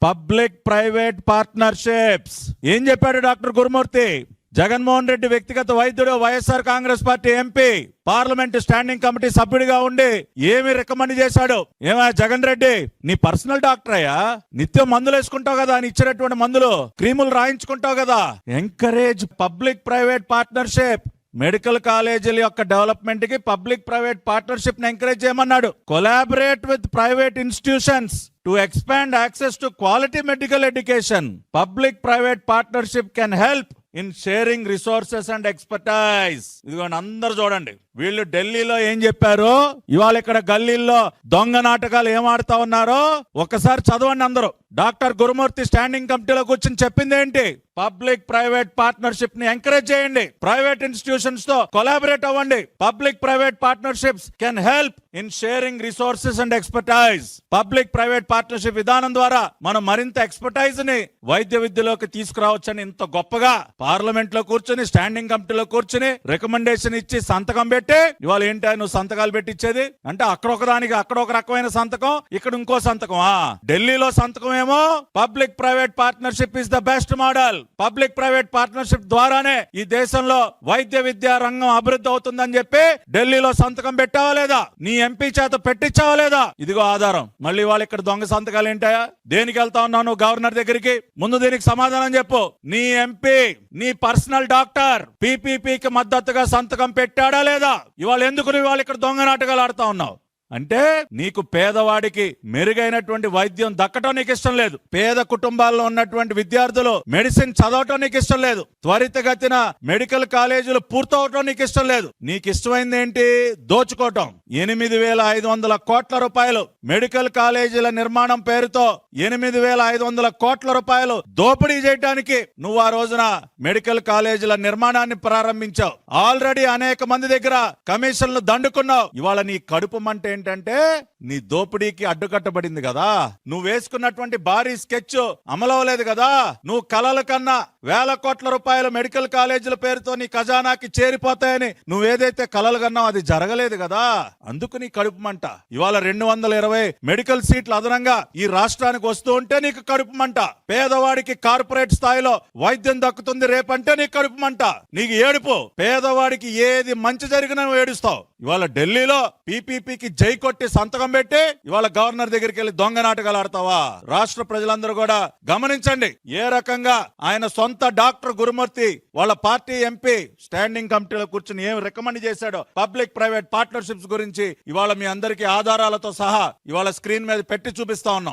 Public private partnerships. ఏం చెప్పాడు doctor గురుమూర్తి? జగన్మోహన్ రెడ్డి వ్యక్తిగత వైద్యుడు, YSR Congress party MP, parliament standing committee సభ్యుడిగా ఉండి ఏమి రికమెండ్ చేశాడు? ఏమా జగన్ రెడ్డి, నీ పర్సనల్ డాక్టర్ అయ్యా, నిత్యం మందులు వేసుకుంటావు కదా, అని ఇచ్చినటువంటి మందులు క్రీములు రాయించుకుంటావు కదా. Encourage public private partnership. Medical కాలేజీల యొక్క డెవలప్మెంట్ కి పబ్లిక్ ప్రైవేట్ పార్ట్నర్షిప్ ని ఎంకరేజ్ చేయమన్నాడు. Collaborate with private institutions to expand access to quality medical education. Public private partnership can help in sharing resources and expertise. ఇదిగోండి, అందరు చూడండి, వీళ్ళు ఢిల్లీలో ఏం చెప్పారో, ఇవాళ ఇక్కడ గల్లీల్లో దొంగ నాటకాలు ఏం ఆడుతా ఉన్నారో ఒక్కసారి చదవండి అందరూ. డాక్టర్ గురుమూర్తి స్టాండింగ్ కమిటీలో కూర్చొని చెప్పింది ఏంటి? పబ్లిక్ ప్రైవేట్ పార్ట్నర్షిప్ ని ఎంకరేజ్ చేయండి, ప్రైవేట్ ఇన్స్టిట్యూషన్స్ తో కొలాబరేట్ అవ్వండి. Public private partnerships can help in sharing resources and expertise. Public private partnership విధానం ద్వారా మనం మరింత ఎక్స్పర్టైజ్ ని వైద్య విద్యలోకి తీసుకురావచ్చని ఇంత గొప్పగా పార్లమెంట్ లో కూర్చొని, స్టాండింగ్ కమిటీలో కూర్చొని రికమెండేషన్ ఇచ్చి సంతకం పెట్టి, ఇవాళ ఏంటి నువ్వు సంతకాలు పెట్టించేది అంటే? అక్కడ ఒకదానికి అక్కడ ఒక రకమైన సంతకం, ఇక్కడ ఇంకో సంతకం. ఢిల్లీలో సంతకం ఏమో public private partnership is the best model. Public private partnership ద్వారానే ఈ దేశంలో వైద్య విద్యా రంగం అభివృద్ధి అవుతుందని చెప్పి ఢిల్లీలో సంతకం పెట్టావా లేదా? నీ ఎంపీ చేత పెట్టించావా లేదా? ఇదిగో ఆధారం. మళ్ళీ వాళ్ళు ఇక్కడ దొంగ సంతకాలు ఏంటాయా? దేనికి వెళ్తా ఉన్నావు నువ్వు గవర్నర్ దగ్గరికి? ముందు దీనికి సమాధానం చెప్పు. నీ ఎంపీ, నీ పర్సనల్ డాక్టర్ పీపీపీకి మద్దతుగా సంతకం పెట్టాడా లేదా? ఇవాళ ఎందుకు నువ్వు ఇవాళ ఇక్కడ దొంగ నాటకాలు ఆడుతా ఉన్నావు? అంటే నీకు పేదవాడికి మెరుగైనటువంటి వైద్యం దక్కటం నీకు ఇష్టం లేదు. పేద కుటుంబాల్లో ఉన్నటువంటి విద్యార్థులు మెడిసిన్ చదవటం నీకు ఇష్టం లేదు. త్వరితగతిన మెడికల్ కాలేజీలు పూర్తవటం నీకు ఇష్టం లేదు. నీకు ఇష్టమైంది ఏంటి? దోచుకోవటం. 8,500 కోట్ల రూపాయలు మెడికల్ కాలేజీల నిర్మాణం పేరుతో 8,500 కోట్ల రూపాయలు దోపిడీ చేయడానికి నువ్వు ఆ రోజున మెడికల్ కాలేజీల నిర్మాణాన్ని ప్రారంభించావు. ఆల్రెడీ అనేక మంది దగ్గర కమిషన్లు దండుకున్నావు. ఇవాళ నీ కడుపు మంటే ఏంటంటే నీ దోపిడీకి అడ్డుకట్టబడింది కదా. నువ్వు వేసుకున్నటువంటి భారీ స్కెచ్ అమలవలేదు కదా. నువ్వు కలల కన్నా వేల కోట్ల రూపాయల మెడికల్ కాలేజీల పేరుతో నీ ఖజానాకి చేరిపోతాయని నువ్వేదైతే కలలు కన్నావు అది జరగలేదు కదా. అందుకు నీ కడుపు మంట. ఇవాళ 220 మెడికల్ సీట్లు అదనంగా ఈ రాష్ట్రానికి వస్తూ ఉంటే నీకు కడుపు మంట. పేదవాడికి కార్పొరేట్ స్థాయిలో వైద్యం దక్కుతుంది రేపంటే నీకు కడుపు మంట. నీకు ఏడుపు. పేదవాడికి ఏది మంచి జరిగినా నువ్వు ఏడుస్తావు. ఇవాళ ఢిల్లీలో పీపీపీకి జై కొట్టి సంతకం పెట్టి ఇవాళ గవర్నర్ దగ్గరికి వెళ్ళి దొంగ నాటకాలు ఆడతావా? రాష్ట్ర ప్రజలందరూ కూడా గమనించండి ఏ రకంగా ఆయన సొంత డాక్టర్ గురుమూర్తి వాళ్ళ పార్టీ ఎంపీ స్టాండింగ్ కమిటీలో కూర్చుని ఏం రికమెండ్ చేశాడో పబ్లిక్ ప్రైవేట్ పార్ట్నర్షిప్స్ గురించి. ఇవాళ మీ అందరికీ ఆధారాలతో సహా ఇవాళ స్క్రీన్ మీద పెట్టి చూపిస్తా ఉన్నాం.